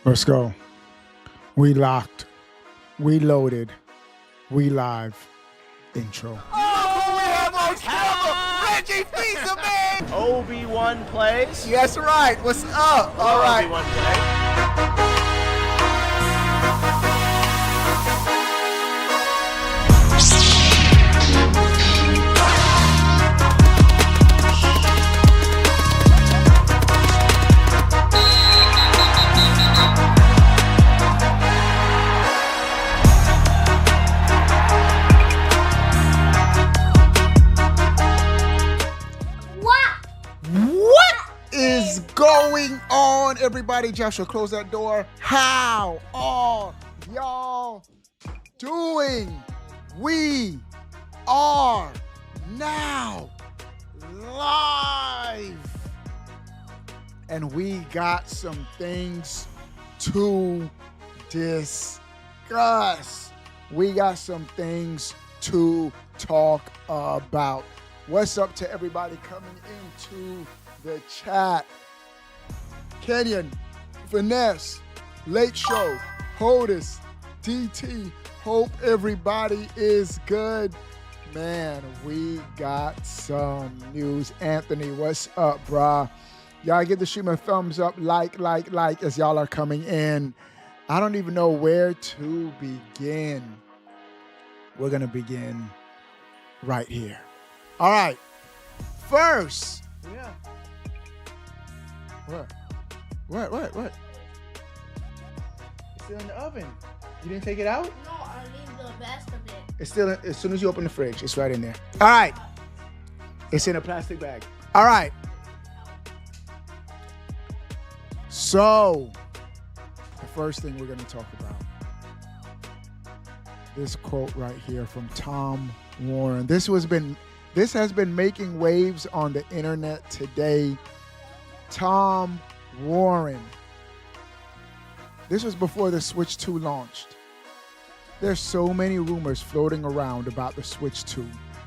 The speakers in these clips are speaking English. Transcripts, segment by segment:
Let's go. We locked. We loaded. We live. Intro. Oh, we have on camera Reggie Fils-Aimé. Obi-Wan plays. That's right. What's up? All right. Obi-Wan plays. What is going on, everybody? Joshua, close that door. How are y'all doing? We are now live. And we got some things to discuss. We got some things to talk about. What's up to everybody coming into the chat? Kenyon, Finesse, Late Show, Hodis, DT. Hope everybody is good. Man, we got some news. Anthony, what's up, brah? Y'all give the stream a thumbs up, like as y'all are coming in. I don't even know where to begin. We're going to begin right here. All right. First. Yeah. What? It's still in the oven. You didn't take it out? No, I leave the best of it. It's still, as soon as you open the fridge, it's right in there. All right. It's in a plastic bag. All right. So, the first thing we're going to talk about, this quote right here from Tom Warren. This has been making waves on the internet today. Tom Warren. This was before the Switch 2 launched. There's so many rumors floating around about the Switch 2,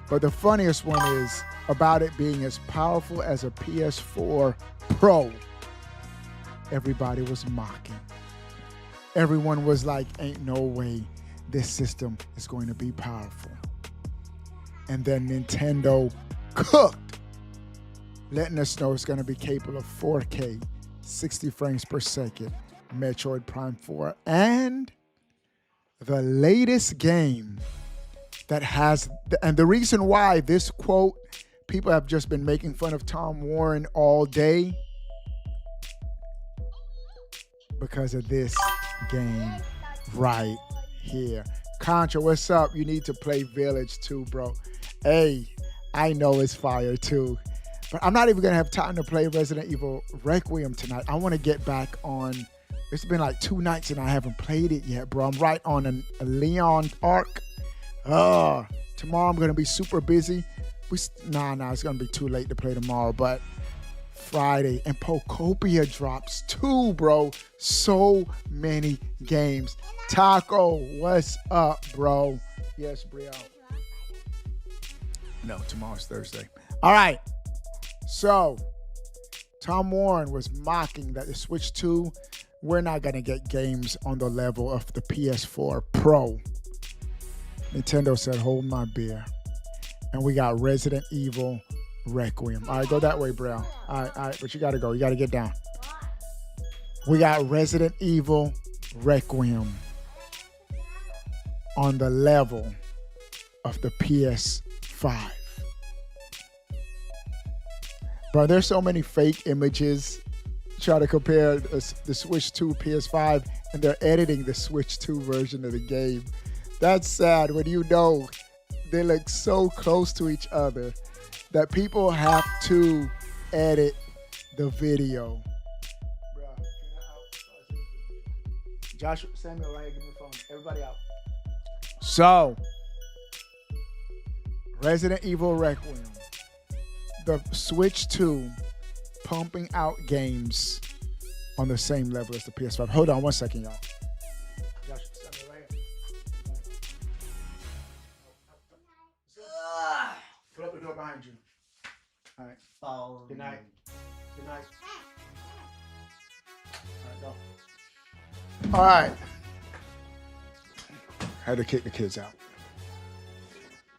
but the funniest one is about it being as powerful as a PS4 Pro. Everybody was mocking. Everyone was like, ain't no way this system is going to be powerful. And then Nintendo cooked, letting us know it's going to be capable of 4K, 60 frames per second, Metroid Prime 4, and the latest game that has, and the reason why this quote, people have just been making fun of Tom Warren all day, because of this game right here. Contra, what's up? You need to play Village too, bro. Hey, I know it's fire too. But I'm not even going to have time to play Resident Evil Requiem tonight. I want to get back on. It's been like 2 nights and I haven't played it yet, bro. I'm right on a Leon arc. Tomorrow I'm going to be super busy. It's going to be too late to play tomorrow, but Friday, and Pocopia drops too, bro. So many games. Taco, what's up, bro? Yes, Brielle. No, tomorrow's Thursday. All right. So, Tom Warren was mocking that the Switch 2, we're not going to get games on the level of the PS4 Pro. Nintendo said, hold my beer. And we got Resident Evil Requiem. All right, go that way, bro. All right, but you got to go. You got to get down. We got Resident Evil Requiem on the level of the PS5. Bro, there's so many fake images. Try to compare the Switch 2 PS5, and they're editing the Switch 2 version of the game. That's sad when you know they look so close to each other that people have to edit the video. Bro, Joshua, Samuel, right here, give me the phone. Everybody out. So, Resident Evil Requiem. The Switch 2 pumping out games on the same level as the PS5. Hold on 1 second, y'all. Joshua, Samuel, right here. Pull up the door behind you. All right. Good night. Good night. All right, go. All right. Had to kick the kids out.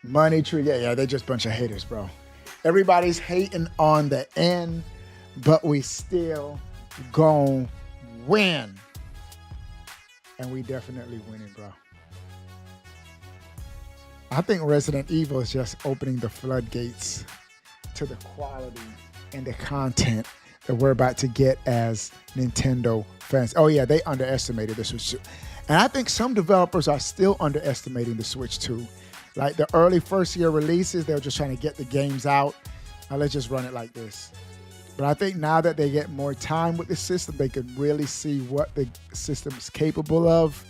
Money Tree, yeah, they're just a bunch of haters, bro. Everybody's hating on the end, but we still gon' win. And we definitely winning, bro. I think Resident Evil is just opening the floodgates to the quality and the content that we're about to get as Nintendo fans. Oh yeah, they underestimated the Switch 2. And I think some developers are still underestimating the Switch 2. Like the early first year releases, they were just trying to get the games out. Now let's just run it like this. But I think now that they get more time with the system, they can really see what the system is capable of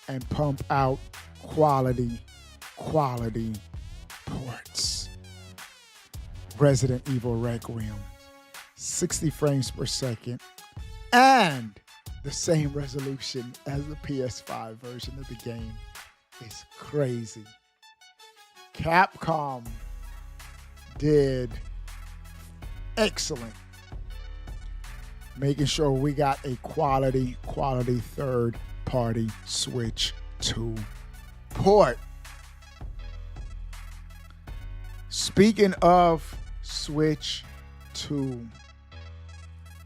and pump out quality ports. Resident Evil Requiem, 60 frames per second, and the same resolution as the PS5 version of the game. Is crazy. Capcom did excellent making sure we got a quality third-party Switch 2 port. Speaking of Switch 2,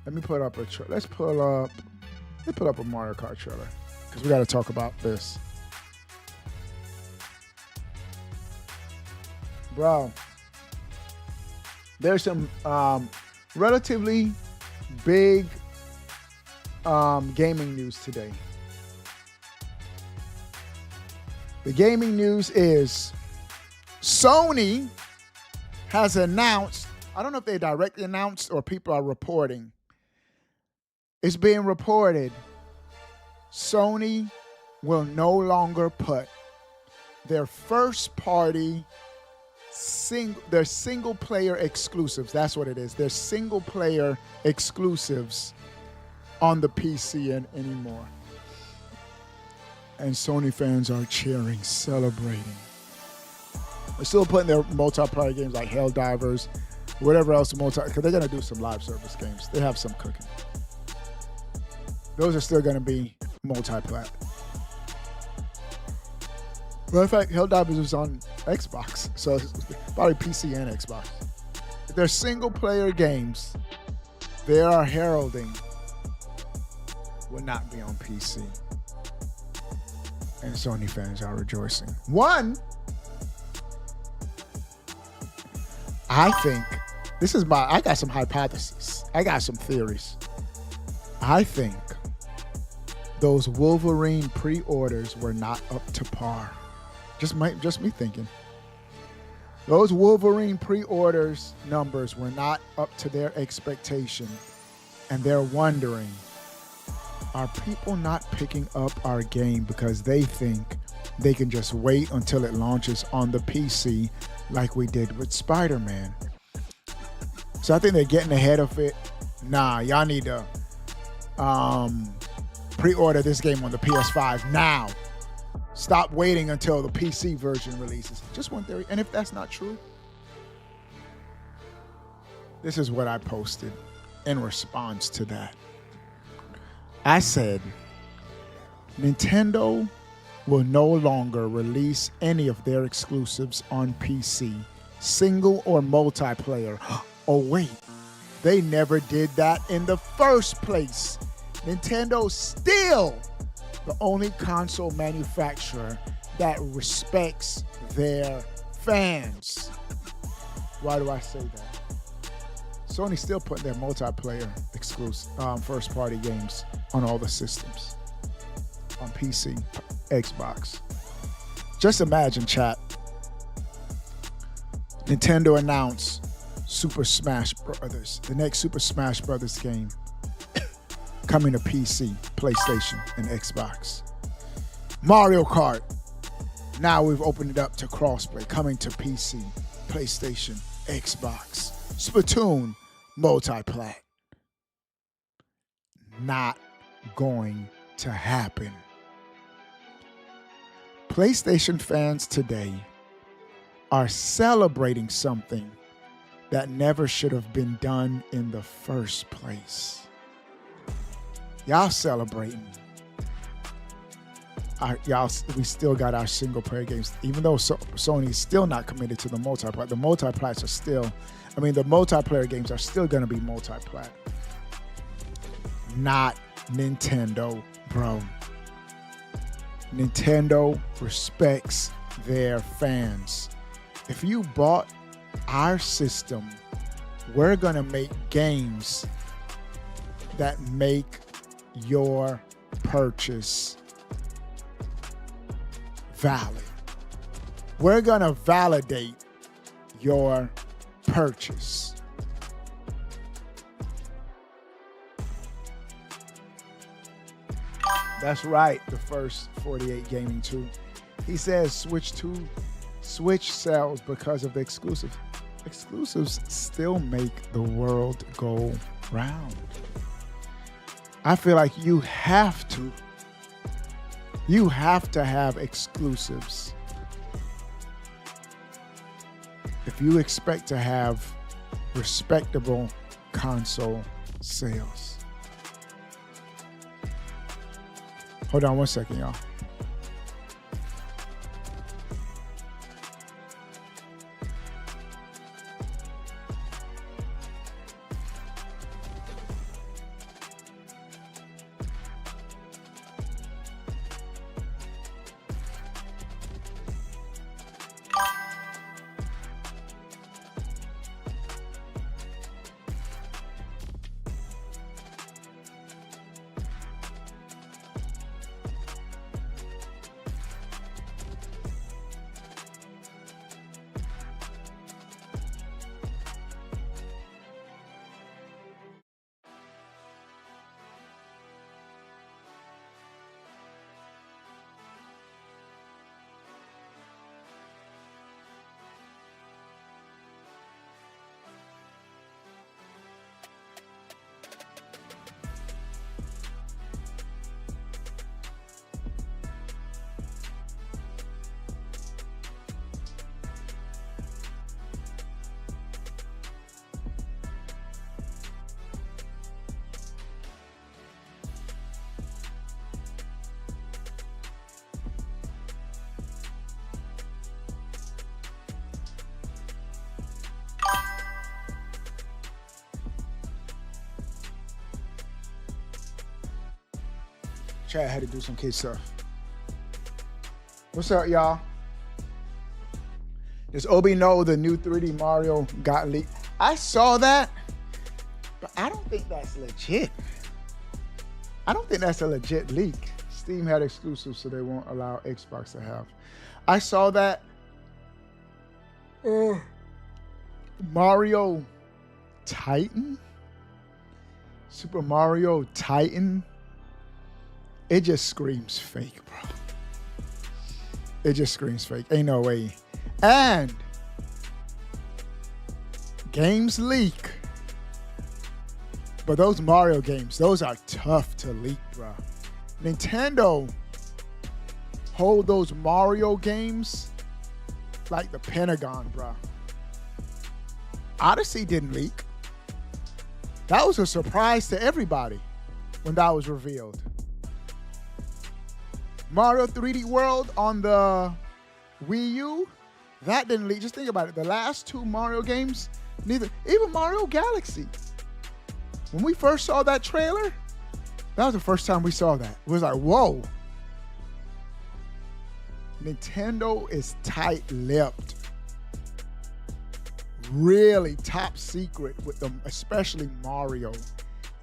let me put up a let's put up a Mario Kart trailer because we got to talk about this. Bro, there's some relatively big gaming news today. The gaming news is Sony has announced, I don't know if they directly announced or people are reporting. It's being reported Sony will no longer put their first party their single player exclusives, that's what it is, their single player exclusives on the PC anymore. And Sony fans are cheering, celebrating. They're still putting their multiplayer games like Helldivers, whatever else, because they're going to do some live service games. They have some cooking. Those are still going to be multi-plat. Matter of fact, Helldivers is on Xbox, so it's probably PC and Xbox. If they're single-player games, they are heralding will not be on PC. And Sony fans are rejoicing. One, I think, I got some hypotheses. I got some theories. I think those Wolverine pre-orders were not up to par. Just me thinking. Those Wolverine pre-orders numbers were not up to their expectation. And they're wondering, are people not picking up our game because they think they can just wait until it launches on the PC like we did with Spider-Man? So I think they're getting ahead of it. Nah, y'all need to pre-order this game on the PS5 now. Stop waiting until the PC version releases. Just one theory. And if that's not true, this is what I posted in response to that. I said, Nintendo will no longer release any of their exclusives on PC, single or multiplayer. Oh wait, they never did that in the first place. Nintendo's still the only console manufacturer that respects their fans. Why do I say that? Sony's still putting their multiplayer exclusive first-party games on all the systems. On PC, Xbox. Just imagine, chat. Nintendo announced Super Smash Brothers, the next Super Smash Brothers game, coming to PC, PlayStation, and Xbox. Mario Kart, now we've opened it up to crossplay, coming to PC, PlayStation, Xbox. Splatoon, multi-plat. Not going to happen. PlayStation fans today are celebrating something that never should have been done in the first place. Y'all celebrating we still got our single player games, even though Sony is still not committed to the multiplayer. The multiplayer are still, the multiplayer games are still going to be multiplayer. Not Nintendo, bro. Nintendo respects their fans. If you bought our system, we're going to make games that make your purchase valid. We're going to validate your purchase. That's right, the first 48 Gaming 2. He says Switch sells because of the exclusive. Exclusives still make the world go round. I feel like you have to have exclusives if you expect to have respectable console sales. Hold on one second, y'all. Chad had to do some kid stuff. What's up, y'all? Does Obi know the new 3D Mario got leaked? I saw that, but I don't think that's legit. I don't think that's a legit leak. Steam had exclusives, so they won't allow Xbox to have. I saw that. Mario Titan? Super Mario Titan? It just screams fake, bro. It just screams fake. Ain't no way. And games leak. But those Mario games, those are tough to leak, bro. Nintendo hold those Mario games like the Pentagon, bro. Odyssey didn't leak. That was a surprise to everybody when that was revealed. Mario 3D World on the Wii U, that didn't leak. Just think about it. The last two Mario games, neither, even Mario Galaxy. When we first saw that trailer, that was the first time we saw that. It was like, whoa. Nintendo is tight-lipped. Really top secret with them, especially Mario.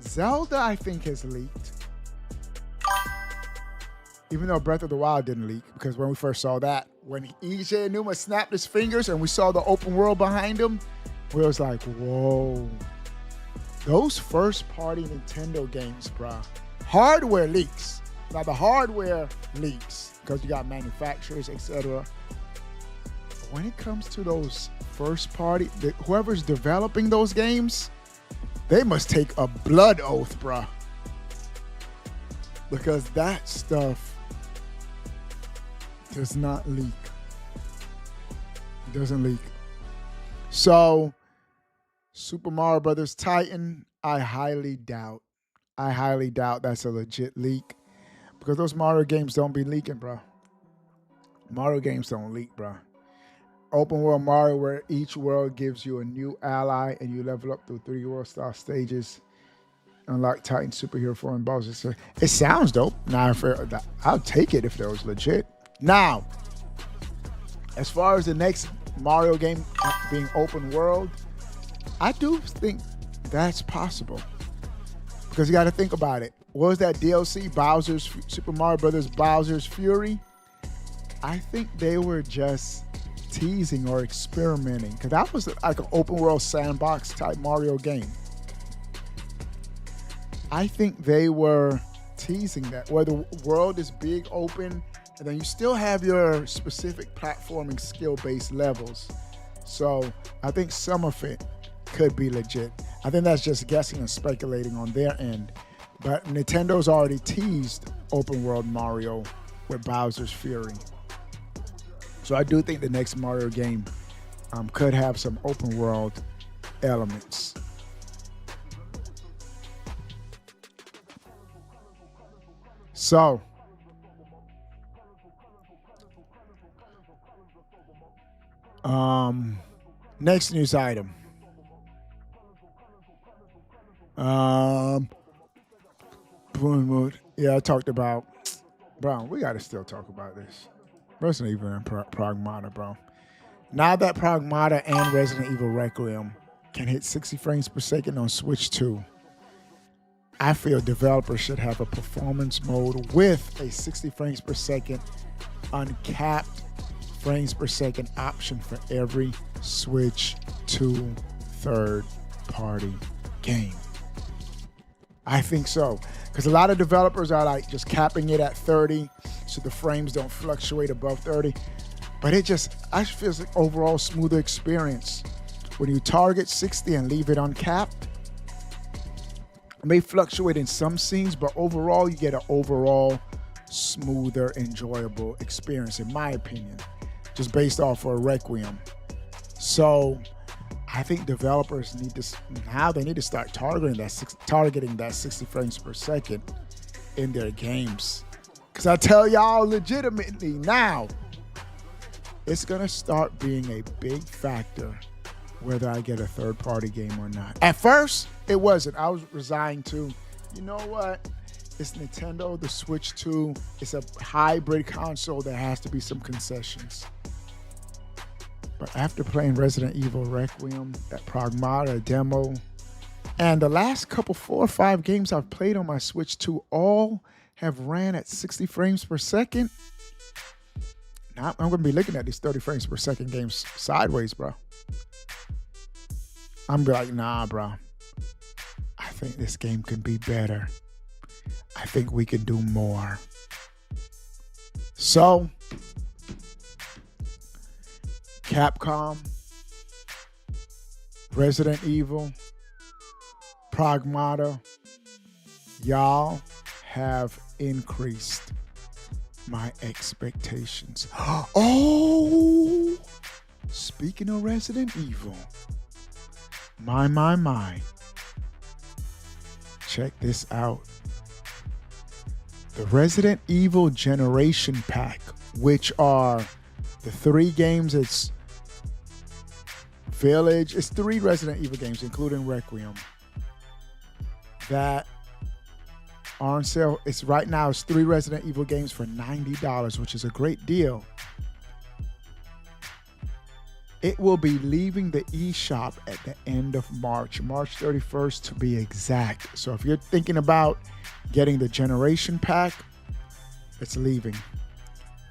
Zelda, I think, has leaked. Even though Breath of the Wild didn't leak, because when we first saw that, when EJ Numa snapped his fingers and we saw the open world behind him, we was like, whoa. Those first-party Nintendo games, bro. Hardware leaks. Now, the hardware leaks because you got manufacturers, etc. But when it comes to those first-party, whoever's developing those games, they must take a blood oath, bro. Because that stuff does not leak. It doesn't leak. So, Super Mario Brothers Titan, I highly doubt. I highly doubt that's a legit leak. Because those Mario games don't be leaking, bro. Mario games don't leak, bro. Open world Mario, where each world gives you a new ally and you level up through 3 world star stages. Unlock Titan superhero form and Bowser. So it sounds dope. Now, I'll take it if that was legit. Now, as far as the next Mario game being open world, I do think that's possible. Because you got to think about it. What was that DLC, Super Mario Brothers Bowser's Fury? I think they were just teasing or experimenting, because that was like an open world sandbox type Mario game. I think they were teasing that, where the world is big, open, and then you still have your specific platforming skill-based levels. So I think some of it could be legit. I think that's just guessing and speculating on their end. But Nintendo's already teased open world Mario with Bowser's Fury. So I do think the next Mario game could have some open world elements. So, next news item. Yeah, I talked about, bro, we got to still talk about this. Resident Evil and Pragmata, bro. Now that Pragmata and Resident Evil Requiem can hit 60 frames per second on Switch 2, I feel developers should have a performance mode with a 60 frames per second uncapped frames per second option for every Switch 2 third-party game. I think so. Because a lot of developers are like just capping it at 30 so the frames don't fluctuate above 30. But I just feels like overall smoother experience. When you target 60 and leave it uncapped, it may fluctuate in some scenes, but overall you get an overall smoother, enjoyable experience, in my opinion, just based off of Requiem. So I think developers need to start targeting that 60 frames per second in their games. Because I tell y'all legitimately now, it's going to start being a big factor whether I get a third-party game or not. At first, it wasn't. I was resigned to, you know what? It's Nintendo, the Switch 2. It's a hybrid console. There has to be some concessions. But after playing Resident Evil Requiem, that Pragmata demo, and the last couple 4 or 5 games I've played on my Switch 2 all have ran at 60 frames per second. Now I'm going to be looking at these 30 frames per second games sideways, bro. I'm like, nah, bro. I think this game can be better. I think we can do more. So, Capcom, Resident Evil, Pragmata, y'all have increased my expectations. Oh, speaking of Resident Evil, my. Check this out. The Resident Evil Generation Pack, which are the 3 games, it's Village, it's 3 Resident Evil games, including Requiem, that are on sale. It's right now, it's 3 Resident Evil games for $90, which is a great deal. It will be leaving the eShop at the end of March 31st to be exact. So if you're thinking about getting the Generation Pack, it's leaving.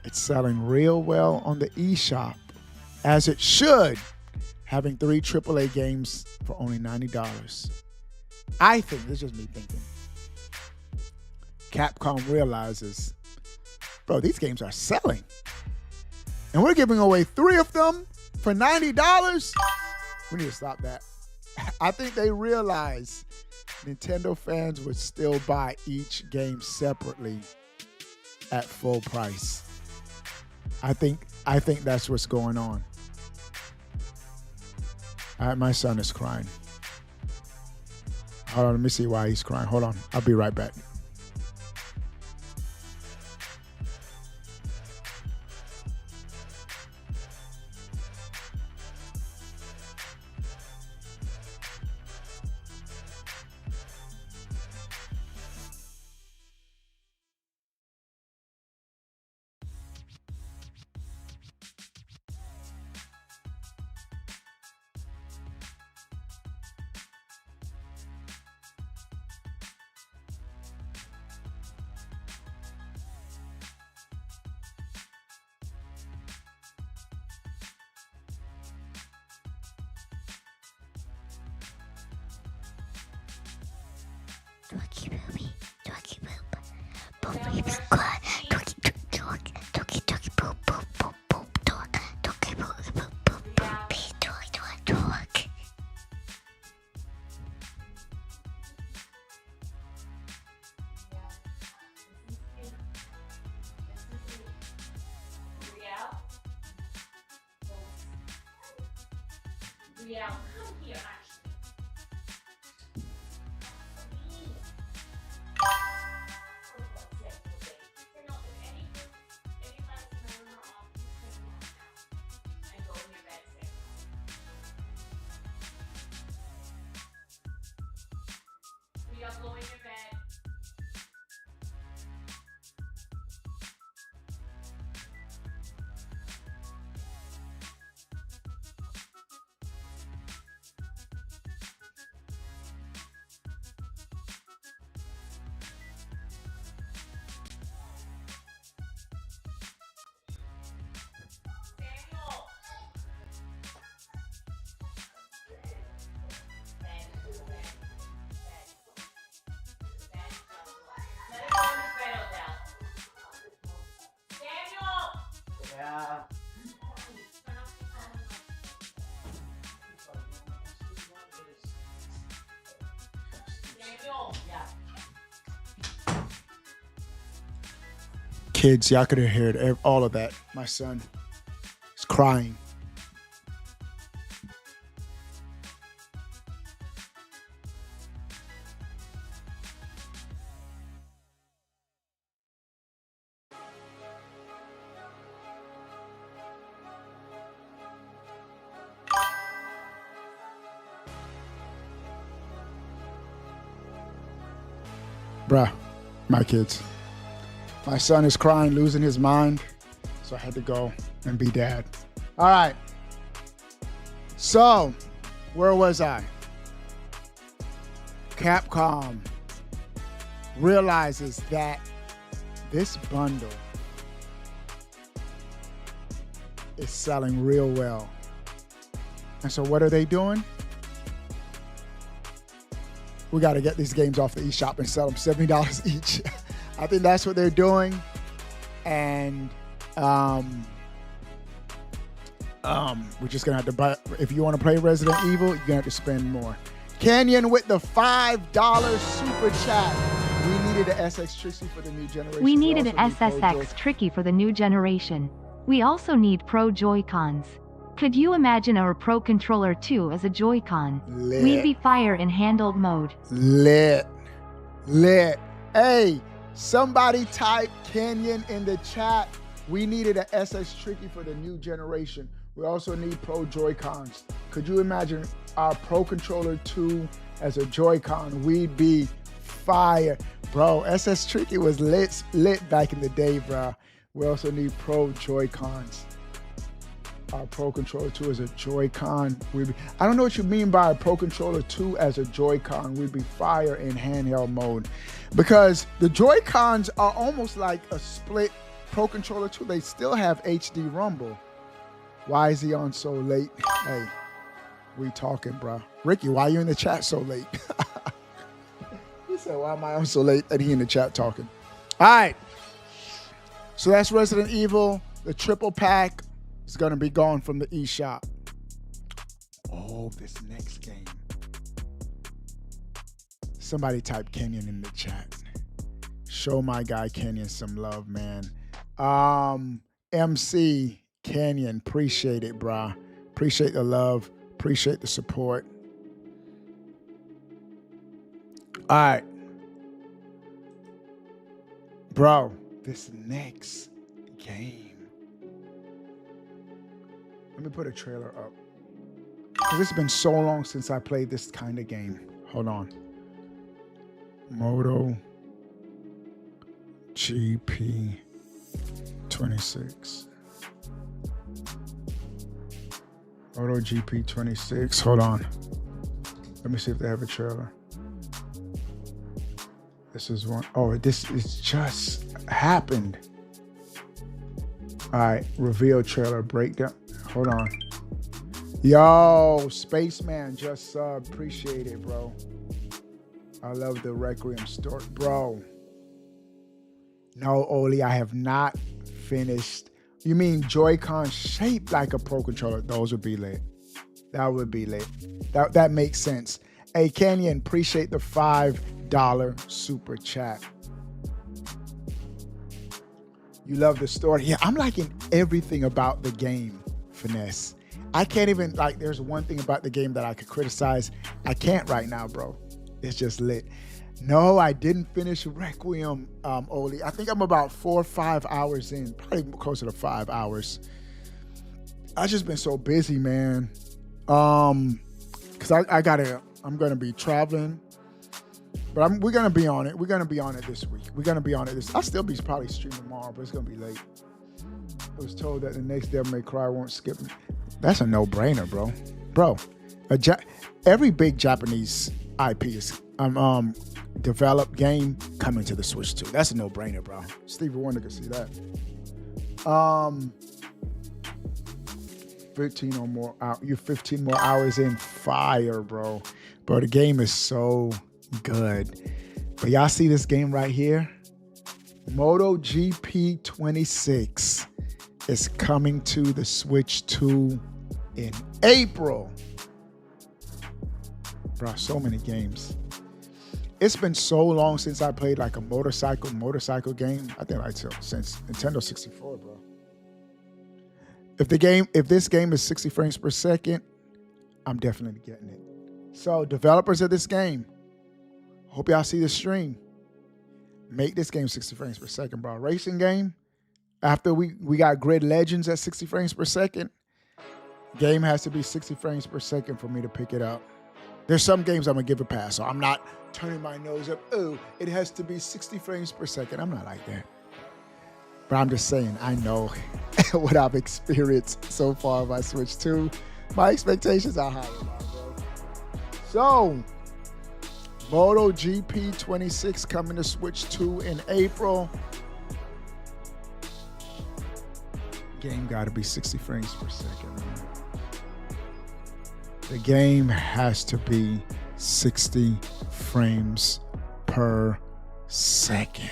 It's selling real well on the eShop, as it should, having 3 AAA games for only $90. I think, this is just me thinking, Capcom realizes, bro, these games are selling. And we're giving away 3 of them for $90? We need to stop that. I think they realize Nintendo fans would still buy each game separately at full price. I think that's what's going on. All right, my son is crying. Hold on, let me see why he's crying. Hold on, I'll be right back. Yeah, come here, actually. We are going to bed. Yeah. Kids, y'all could have heard all of that. My son is crying. Bruh, my kids. My son is crying, losing his mind. So I had to go and be dad. All right. So, where was I? Capcom realizes that this bundle is selling real well. And so what are they doing? We got to get these games off the eShop and sell them $70 each. I think that's what they're doing. And we're just going to have to buy. If you want to play Resident Evil, you're going to have to spend more. Canyon with the $5 super chat. We needed an SX Trixie for the new generation. We needed an SSX Tricky for the new generation. We also need Pro Joy-Cons. Could you imagine our Pro Controller 2 as a Joy-Con? Lit. We'd be fire in handled mode. Lit. Hey, somebody type Canyon in the chat. We needed an SX Tricky for the new generation. We also need Pro Joy-Cons. Could you imagine our Pro Controller 2 as a Joy-Con? We'd be fire. Bro, SS Tricky was lit back in the day, bro. We also need Pro Joy-Cons. Our Pro Controller 2 as a Joy-Con. I don't know what you mean by a Pro Controller 2 as a Joy-Con. We'd be fire in handheld mode. Because the Joy-Cons are almost like a split Pro Controller 2. They still have HD rumble. Why is he on so late? Hey, we talking, bro. Ricky, why are you in the chat so late? He said, why am I on so late? And he in the chat talking. All right. So that's Resident Evil. The triple pack is going to be gone from the eShop. Oh, this next game. Somebody type Kenyon in the chat. Show my guy Kenyon some love, man. MC Kenyon, appreciate it, brah. Appreciate the love. Appreciate the support. All right. Bro, this next game. Let me put a trailer up. Because it's been so long since I played this kind of game. Hold on. Moto GP 26. Moto GP 26. Hold on. Let me see if they have a trailer. This is one. Oh, this is just happened. All right. Reveal trailer breakdown. Hold on. Yo, Spaceman just subbed. Appreciate it, bro. I love the Requiem story. Bro. No, Oli, I have not finished. You mean Joy-Con shaped like a Pro Controller? Those would be lit. That would be lit. That makes sense. Hey, Kenyon, appreciate the $5 super chat. You love the story. Yeah, I'm liking everything about the game, Finesse. I can't even, like, there's one thing about the game that I could criticize. I can't right now, bro. It's just lit. No, I didn't finish Requiem, Oli. I think I'm about 4 or 5 hours in, probably closer to 5 hours. I've just been so busy, man. Because I'm going to be traveling. But we're going to be on it. We're going to be on it this week. We're going to be on it I'll still be probably streaming tomorrow, but it's going to be late. I was told that the next Devil May Cry won't skip me. That's a no-brainer, bro. Bro, every big Japanese IP is developed game coming to the Switch 2. That's a no-brainer, bro. Stevie Wonder can see that. 15 or more hours. You're 15 more hours in. Fire, bro. Bro, the game is so good. But y'all see this game right here? MotoGP 26 is coming to the Switch 2 in April. Bro, so many games. It's been so long since I played like a motorcycle game. I think like since Nintendo 64, bro. If this game is 60 frames per second, I'm definitely getting it. So developers of this game, hope y'all see the stream. Make this game 60 frames per second, bro. Racing game. After we got Grid Legends at 60 frames per second, game has to be 60 frames per second for me to pick it up. There's some games I'm going to give a pass, so I'm not turning my nose up. Oh, it has to be 60 frames per second. I'm not like that. But I'm just saying, I know what I've experienced so far if I Switch 2. My expectations are higher now, bro. So, MotoGP 26 coming to Switch 2 in April. Game got to be 60 frames per second, man. The game has to be 60 frames per second.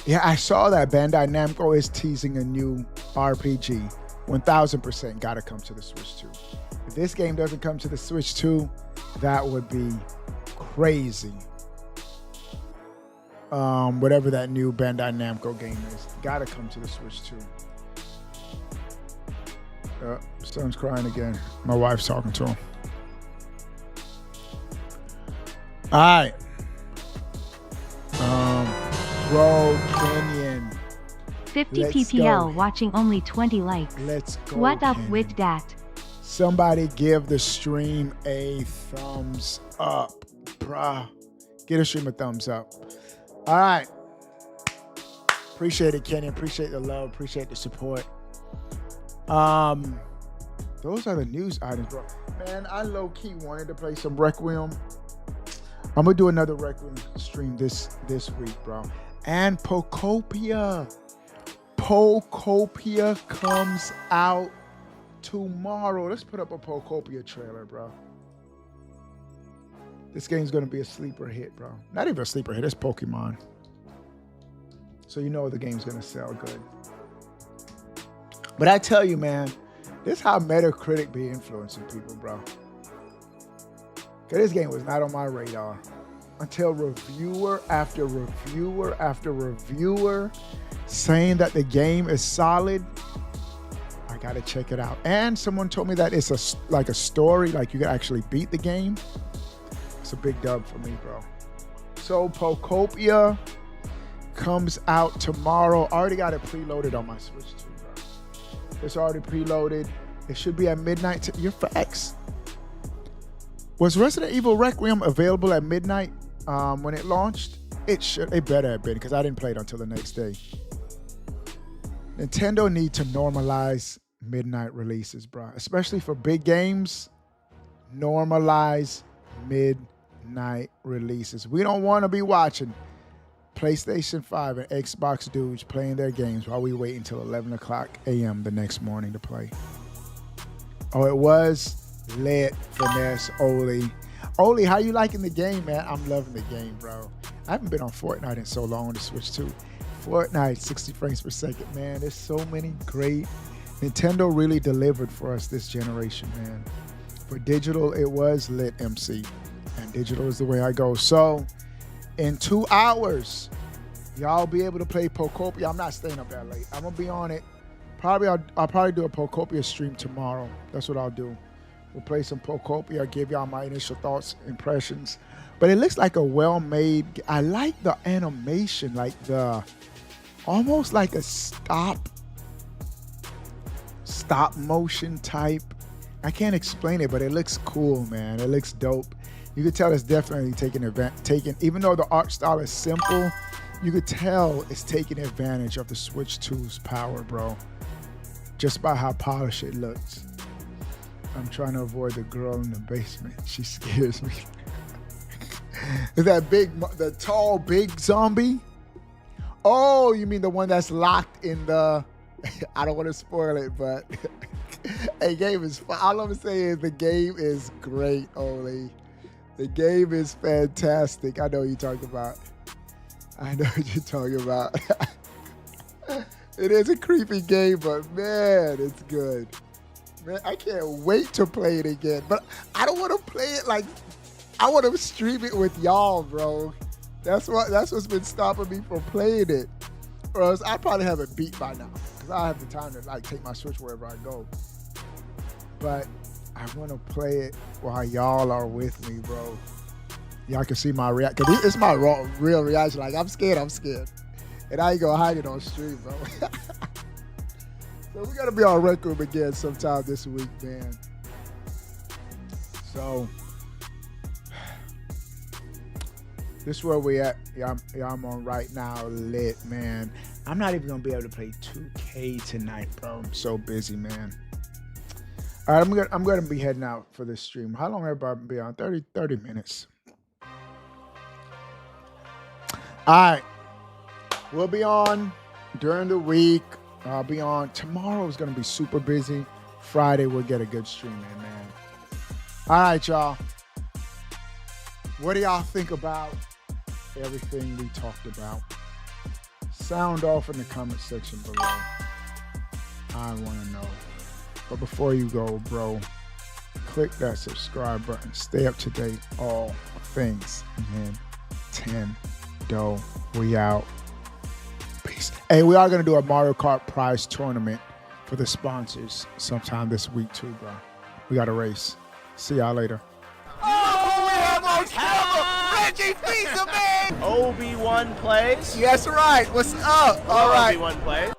Yeah, I saw that Bandai Namco is teasing a new RPG. 1000% got to come to the Switch 2. If this game doesn't come to the Switch 2, that would be crazy. Whatever that new Bandai Namco game is, got to come to the Switch 2. Son's crying again. My wife's talking to him. All right. Bro, Kenyon. 50 Let's ppl go. watching only 20 likes. Let's go. What up Kenyon. with that? Somebody give the stream a thumbs up, bruh. Get the stream a thumbs up. All right. Appreciate it, Kenyon. Appreciate the love. Appreciate the support. Those are the news items, bro. Man, I low-key wanted to play some Requiem. I'm gonna do another Requiem stream this week, bro. And Pocopia comes out tomorrow. Let's put up a Pocopia trailer, bro. This game's gonna be a sleeper hit, bro. Not even a sleeper hit, it's Pokemon. So you know the game's gonna sell good. But I tell you, man, this is how Metacritic be influencing people, bro. Cause this game was not on my radar until reviewer after reviewer after reviewer saying that the game is solid. I gotta check it out. And someone told me that it's like a story, like you can actually beat the game. It's a big dub for me, bro. So Pocopia comes out tomorrow. I already got it preloaded on my Switch 2, bro. It's already preloaded. It should be at midnight. Your facts. Was Resident Evil Requiem available at midnight when it launched? It better have been, because I didn't play it until the next day. Nintendo need to normalize midnight releases, bro. Especially for big games. Normalize midnight releases. We don't want to be watching PlayStation 5 and Xbox dudes playing their games while we wait until 11 o'clock a.m. the next morning to play. Oh, it was lit, Finesse, Oli. Oli, how you liking the game, man? I'm loving the game, bro. I haven't been on Fortnite in so long on the Switch too. Fortnite, 60 frames per second, man. There's so many great. Nintendo really delivered for us this generation, man. For digital, it was lit, MC. And digital is the way I go. So, in 2 hours, y'all be able to play Pocopia. I'm not staying up that late. I'm going to be on it. I'll probably do a Pocopia stream tomorrow. That's what I'll do. We'll play some Pocopia, give y'all my initial thoughts, impressions. But it looks like a well-made. I like the animation, like almost like a stop motion type. I can't explain it, but it looks cool, man. It looks dope. You could tell it's definitely even though the art style is simple, you could tell it's taking advantage of the Switch 2's power, bro. Just by how polished it looks. I'm trying to avoid the girl in the basement. She scares me. Is that the tall, big zombie? Oh, you mean the one that's locked in the... I don't want to spoil it, but... Hey, game is fun. All I'm saying is the game is great, Oli. The game is fantastic. I know what you're talking about. It is a creepy game, but man, it's good. Man, I can't wait to play it again. But I don't want to play it like... I want to stream it with y'all, bro. That's what's been stopping me from playing it. Or else I probably have it beat by now. Because I have the time to like take my Switch wherever I go. But I want to play it while y'all are with me, bro. Y'all can see my reaction. Because it's my real reaction. Like, I'm scared. And I ain't going to hide it on stream, bro. So we got to be on Rec Room again sometime this week, man. So... this is where we at. Yeah, I'm on right now. Lit, man. I'm not even going to be able to play 2K tonight, bro. I'm so busy, man. All right, I'm gonna be heading out for this stream. How long everybody be on? 30 minutes. All right. We'll be on during the week. I'll be on. Tomorrow's going to be super busy. Friday, we'll get a good stream in, man. All right, y'all. What do y'all think about everything we talked about? Sound off in the comment section below. I want to know. But before you go, bro, click that subscribe button. Stay up to date. All things Nintendo. We out. Peace. Hey, we are going to do a Mario Kart prize tournament for the sponsors sometime this week too, bro. We got a race. See y'all later. Obi-Wan plays. Yes, right. What's up? All right. Obi-Wan plays.